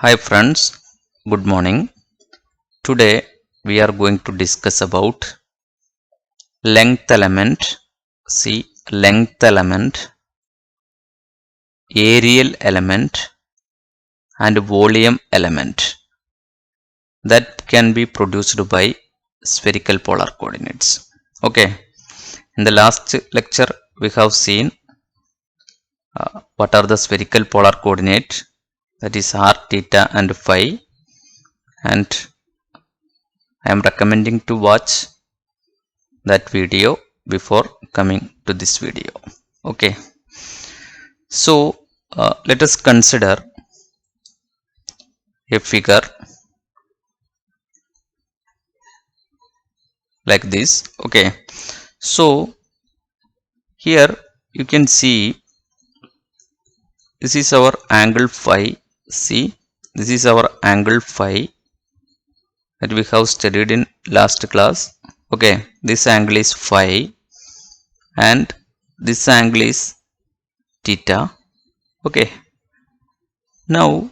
Hi friends, good morning. Today we are going to discuss about length element, see length element, areal element and volume element that can be produced by spherical polar coordinates. Okay, in the last lecture we have seen what are the spherical polar coordinate, that is r, theta and phi, and I am recommending to watch that video before coming to this video. Okay, so let us consider a figure like this. Okay, so here you can see this is our angle phi. See, this is our angle phi that we have studied in last class. Okay, this angle is phi and this angle is theta. Okay, now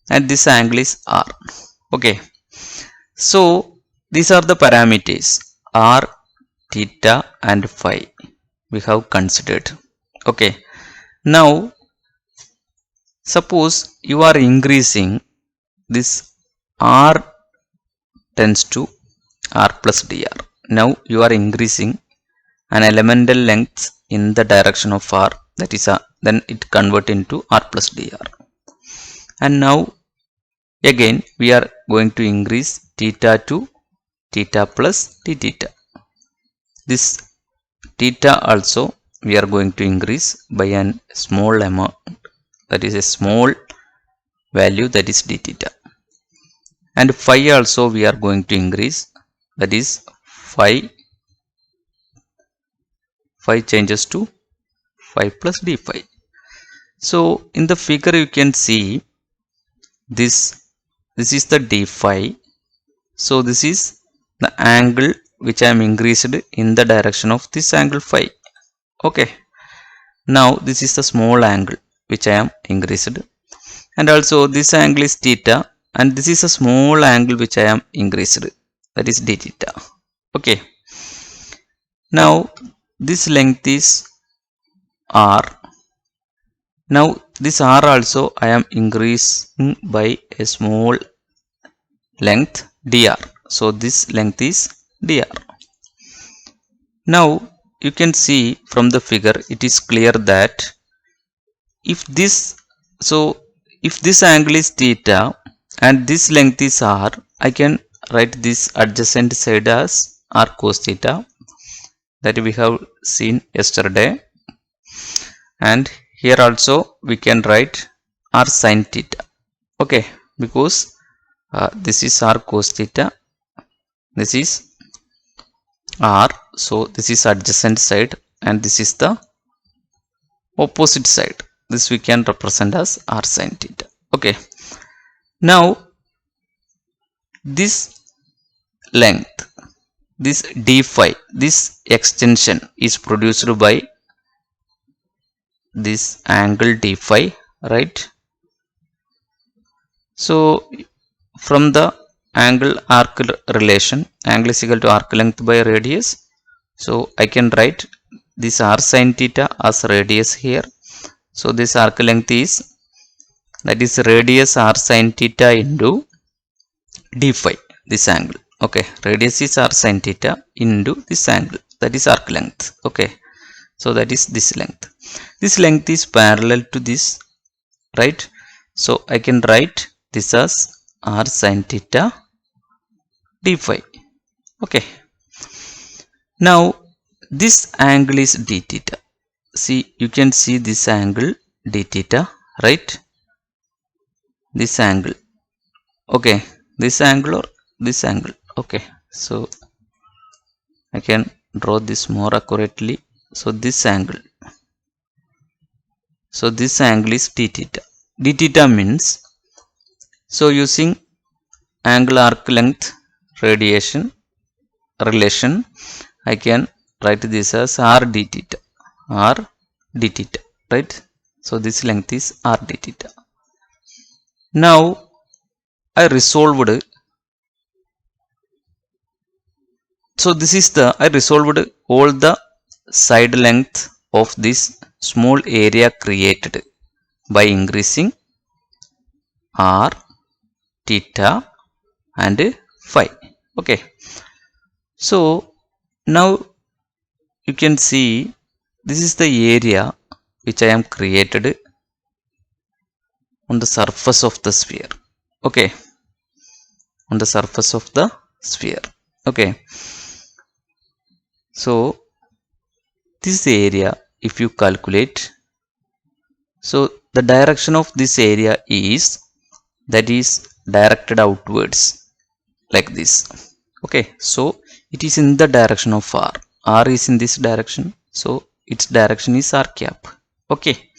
and this angle is r. Okay, so these are the parameters r, theta and phi we have considered. Okay, now suppose you are increasing this r tends to r plus dr. Now you are increasing an elemental length in the direction of r, that is then it convert into r plus dr. And now again we are going to increase theta to theta plus d theta. This theta also we are going to increase by a small amount, that is a small value, that is d theta. And phi also we are going to increase, that is phi changes to phi plus d phi. So in the figure you can see this is the d phi. So this is the angle which I am increased in the direction of this angle phi. Okay, now this is the small angle which I am increased, and also this angle is theta, and this is a small angle which I am increased, that is d theta. Okay, now this length is r. Now this r also I am increasing by a small length dr. So this length is dr. Now you can see from the figure it is clear that if this angle is theta and this length is r, I can write this adjacent side as r cos theta, that we have seen yesterday, and here also we can write r sin theta. Okay, because this is r cos theta, this is r, so this is adjacent side and this is the opposite side. This we can represent as r sin theta. Okay, now this length, this d phi, this extension is produced by this angle d phi, right? So from the angle arc relation, angle is equal to arc length by radius, so I can write this r sin theta as radius here. So this arc length is, that is radius r sin theta into d phi, this angle. Okay, radius is r sin theta into this angle, that is arc length. Okay, so that is this length. This length is parallel to this, right? So I can write this as r sin theta d phi. Okay, now this angle is d theta. See, you can see this angle d theta, right? This angle. Okay, this angle or this angle. Okay, so I can draw this more accurately. So this angle, so this angle is d theta. D theta means, so using angle arc length radiation relation, I can write this as r d theta, r d theta, right? So this length is r d theta. Now I resolved. So this is the I resolved all the side length of this small area created by increasing r, theta and phi. Okay. So now you can see this is the area which I am created on the surface of the sphere. Okay. On the surface of the sphere. Okay. So this area, if you calculate, so the direction of this area is directed outwards like this. Okay, so it is in the direction of r. R is in this direction, so its direction is r cap. Okay,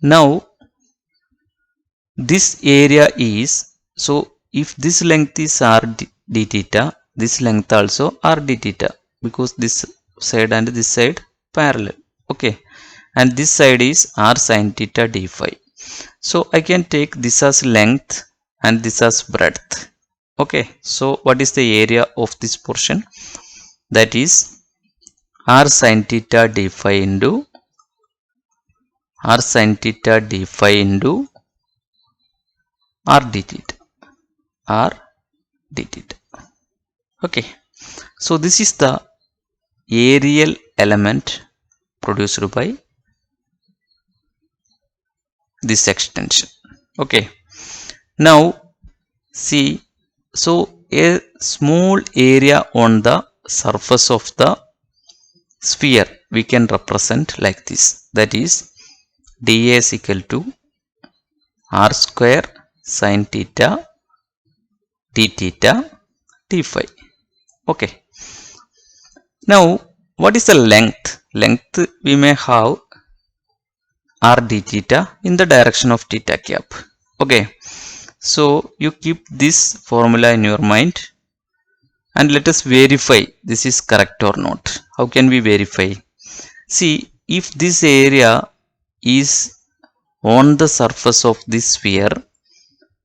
now this area is, so if this length is r d theta, this length also r d theta, because this side and this side parallel. Okay, and this side is r sin theta d phi. So I can take this as length and this as breadth. Okay, so what is the area of this portion? That is r sin theta d phi into r sin theta d phi into r d theta. R d theta. Okay, so this is the aerial element produced by this extension. Okay, now see, so a small area on the surface of the sphere we can represent like this, that is dA is equal to r square sin theta d theta d phi. Okay, now what is the length? Length we may have r d theta in the direction of theta cap. Okay, so you keep this formula in your mind and let us verify this is correct or not. How can we verify? See, if this area is on the surface of this sphere,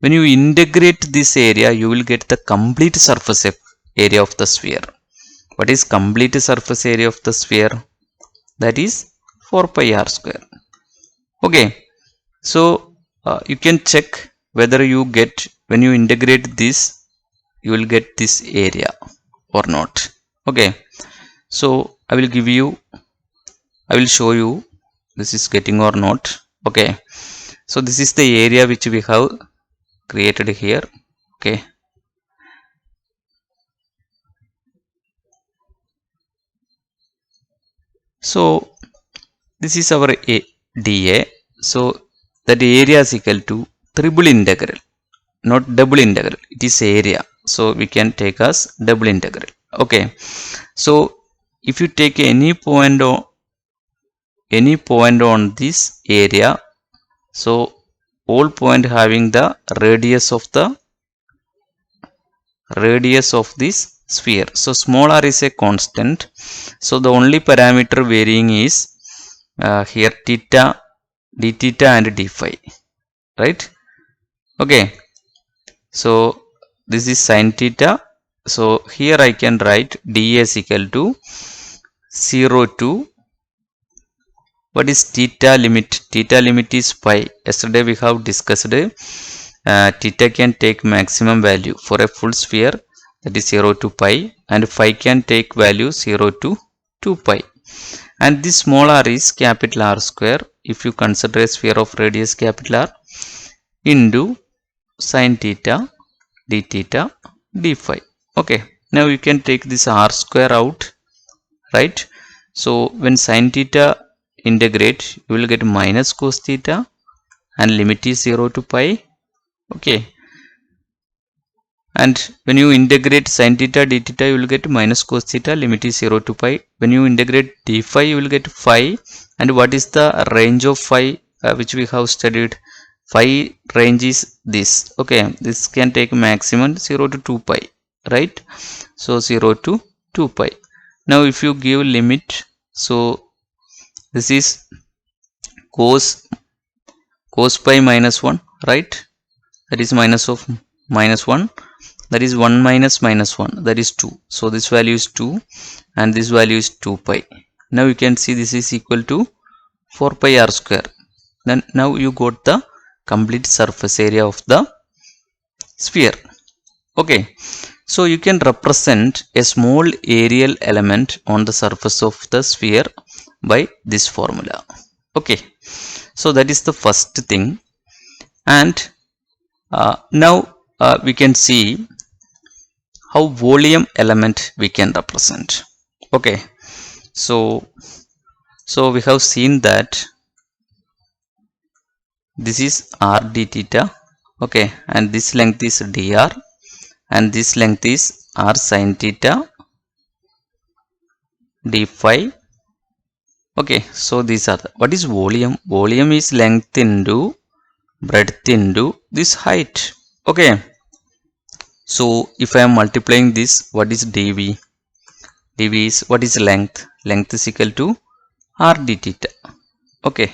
when you integrate this area, you will get the complete surface area of the sphere. What is complete surface area of the sphere? That is 4 pi r square. Okay, so you can check whether you get, when you integrate this, you will get this area or not. Okay, so I will show you this is getting or not. Okay, so this is the area which we have created here. Okay, so this is our dA. So that area is equal to triple integral, not double integral. It is area, so we can take as double integral. Okay, so if you take any point on this area, so all point having the radius of this sphere. So small r is a constant, so the only parameter varying is here theta, d theta and d phi, right? Okay, so this is sin theta, so here I can write dA is equal to 0 to, what is theta limit? Theta limit is pi. Yesterday we have discussed theta can take maximum value for a full sphere, that is 0 to pi, and phi can take value 0 to 2 pi. And this small r is capital R square, if you consider a sphere of radius capital R, into sin theta d theta d phi. Okay, now you can take this r square out, right? So when sin theta integrate, you will get minus cos theta and limit is 0 to pi. Okay, and when you integrate sin theta d theta, you will get minus cos theta, limit is 0 to pi. When you integrate d phi, you will get phi. And what is the range of phi which we have studied? Phi range is this. Okay, this can take maximum 0 to 2 pi, right? So 0 to 2 pi. Now if you give limit, so this is cos pi minus 1, right? that is minus of minus 1, that is 1 minus minus 1, that is 2. So this value is 2 and this value is 2 pi. Now you can see this is equal to 4 pi r square. Then now you got the complete surface area of the sphere. Okay, so you can represent a small aerial element on the surface of the sphere by this formula. Okay, so that is the first thing. And now we can see how volume element we can represent. Okay, so we have seen that this is r d theta. Okay, and this length is dr and this length is r sin theta d phi. Okay, so these are what is volume? Volume is length into breadth into this height. Okay, so if I am multiplying this, what is dv? dv is what is length? Length is equal to r d theta. Okay,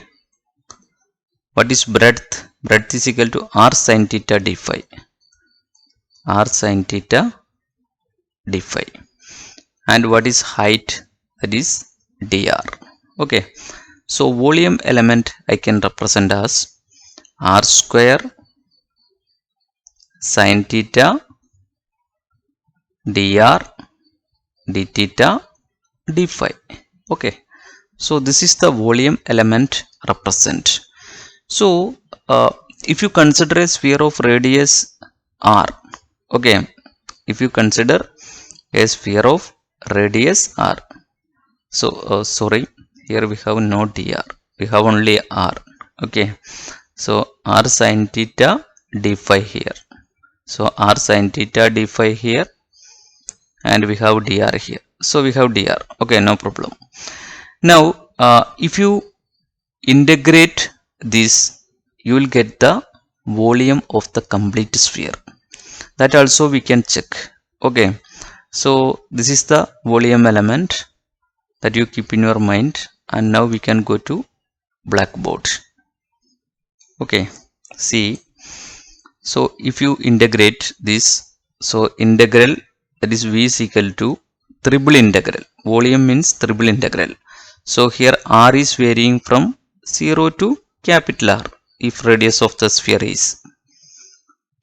what is breadth? Breadth is equal to r sin theta d phi. R sin theta d phi. And what is height? That is dr. Okay, so volume element I can represent as r square sin theta dr d theta d phi. Okay, so this is the volume element represent. So if you consider a sphere of radius r, okay, if you consider a sphere of radius r, so sorry, here we have no dr, we have only r. Okay, so r sin theta d phi here, so r sin theta d phi here, and we have dr here, so we have dr. Okay, no problem. Now if you integrate this, you will get the volume of the complete sphere. That also we can check. Okay, so this is the volume element that you keep in your mind, and now we can go to blackboard. Okay, see, so if you integrate this, so integral, that is v is equal to triple integral. Volume means triple integral. So here r is varying from 0 to capital R if radius of the sphere is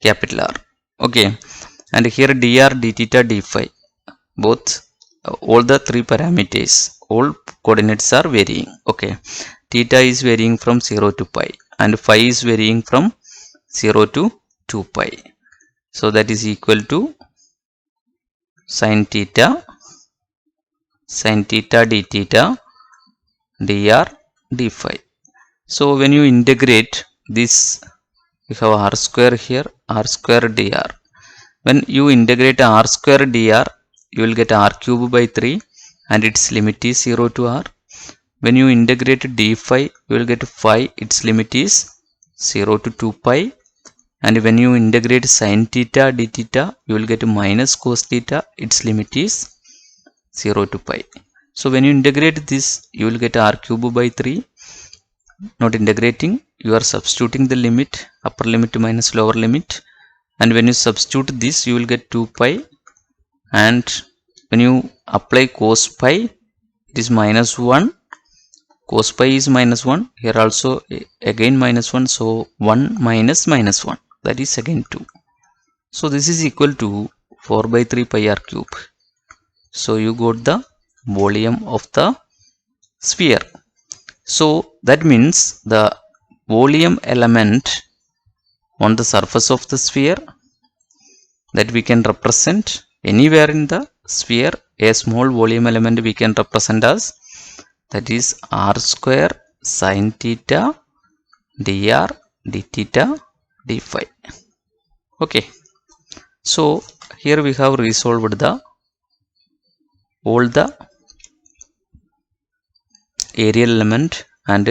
capital R. Okay, and here dr d theta d phi, both all the three parameters, all coordinates are varying. Okay, theta is varying from 0 to pi and phi is varying from 0 to 2 pi. So that is equal to sin theta d theta dr d phi. So when you integrate this, you have r square here, r square dr. When you integrate r square dr, you will get r cube by 3 and its limit is 0 to r. When you integrate d phi, you will get phi, its limit is 0 to 2 pi. And when you integrate sin theta d theta, you will get minus cos theta, its limit is 0 to pi. So when you integrate this, you will get r cube by 3. Not integrating, you are substituting the limit, upper limit minus lower limit, and when you substitute this, you will get 2 pi, and when you apply cos pi, it is minus 1, cos pi is minus 1, here also again minus 1, so 1 minus minus 1, that is again 2. So this is equal to 4 by 3 pi r cube. So you got the volume of the sphere. So that means the volume element on the surface of the sphere that we can represent anywhere in the sphere, a small volume element we can represent as, that is r square sin theta dr d theta d phi. Okay, so here we have resolved the all the aerial element and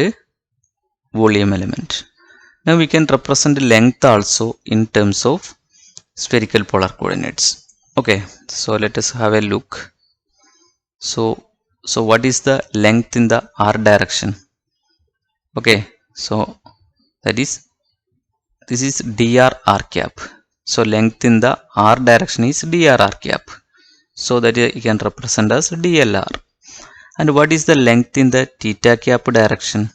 volume element. Now we can represent length also in terms of spherical polar coordinates. Okay, so let us have a look. So what is the length in the r direction? Okay, so that is this is dr r cap. So length in the r direction is dr r cap. So that you can represent as dlr. And what is the length in the theta cap direction?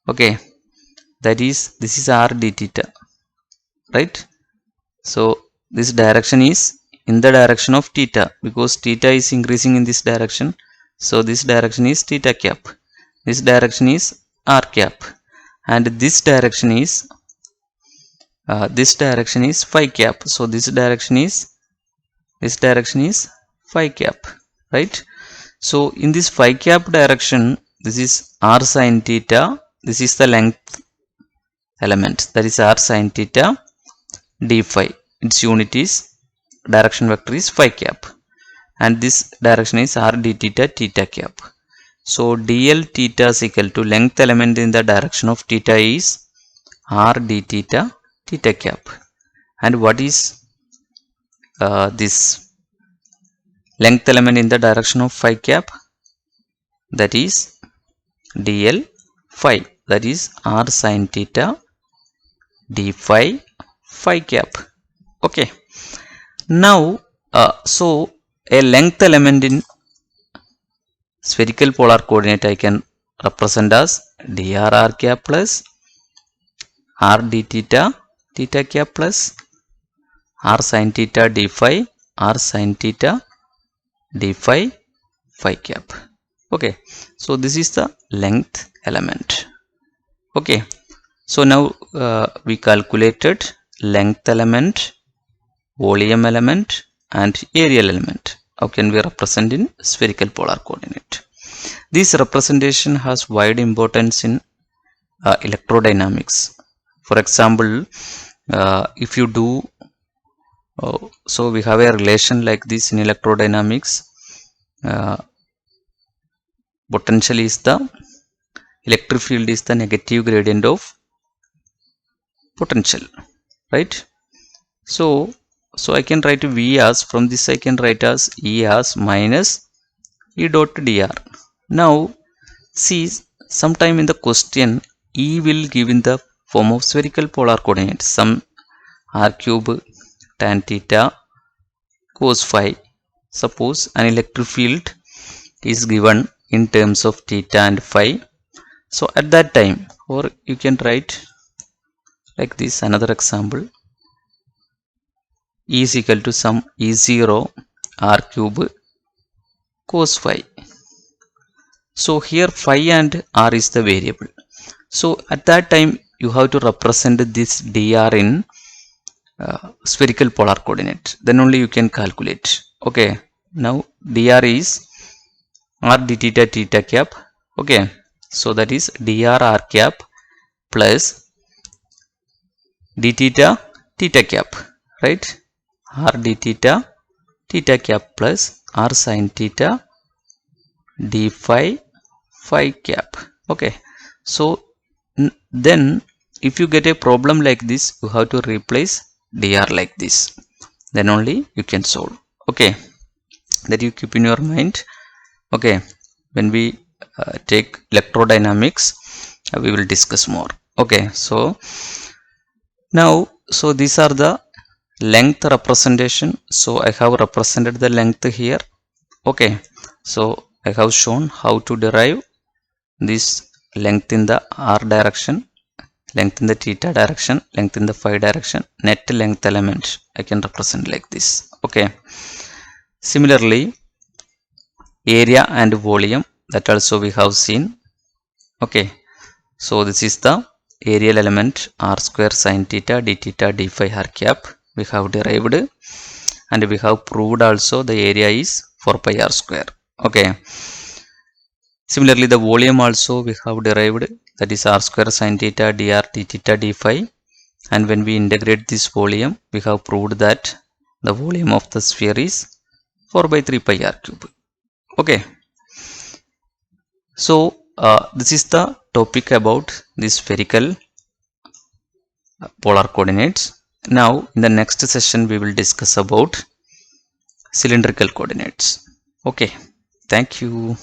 Okay, that is, this is r d theta, right? So this direction is in the direction of theta, because theta is increasing in this direction. So this direction is theta cap, this direction is r cap, and this direction is phi cap. So this direction is phi cap, right? So in this phi cap direction, this is r sin theta, this is the length element, that is r sin theta d phi. Its unit is, direction vector is phi cap, and this direction is r d theta theta cap. So dl theta is equal to length element in the direction of theta is r d theta theta cap. And what is this length element in the direction of phi cap? That is dl phi, that is r sin theta d phi phi cap. Okay, now so a length element in spherical polar coordinate I can represent as dr r cap plus r d theta theta cap plus r sin theta d phi r sin theta d phi phi cap. Okay, so this is the length element. Okay, so now we calculated length element, volume element, and areal element. How can we represent in spherical polar coordinate? This representation has wide importance in electrodynamics. For example, if you do so we have a relation like this in electrodynamics. Potential is the, electric field is the negative gradient of potential, right? So I can write V as, from this I can write as E as minus E dot dr. Now see, sometime in the question E will give in the form of spherical polar coordinate, some r cube tan theta cos phi. Suppose an electric field is given in terms of theta and phi. So at that time, or you can write like this, another example, E is equal to some E0 r cube cos phi. So here phi and r is the variable. So at that time you have to represent this dr in spherical polar coordinate, then only you can calculate. Okay, now dr is r d theta theta cap. Okay, so that is dr r cap plus d theta theta cap, right? R d theta theta cap plus r sin theta d phi phi cap. Okay, so then if you get a problem like this, you have to replace dr like this, then only you can solve. Okay, that you keep in your mind. Okay, when we take electrodynamics, we will discuss more. Okay, so now, so these are the length representation. So I have represented the length here. Okay, so I have shown how to derive this length in the r direction, length in the theta direction, length in the phi direction, net length element I can represent like this. Okay, similarly area and volume, that also we have seen. Okay, so this is the areal element r square sin theta d theta d phi r cap we have derived, and we have proved also the area is 4 pi r square. Okay, similarly the volume also we have derived, that is r square sin theta dr d theta d phi, and when we integrate this volume we have proved that the volume of the sphere is 4 by 3 pi r cube. Okay, so this is the topic about the spherical polar coordinates. Now in the next session we will discuss about cylindrical coordinates. Okay, thank you.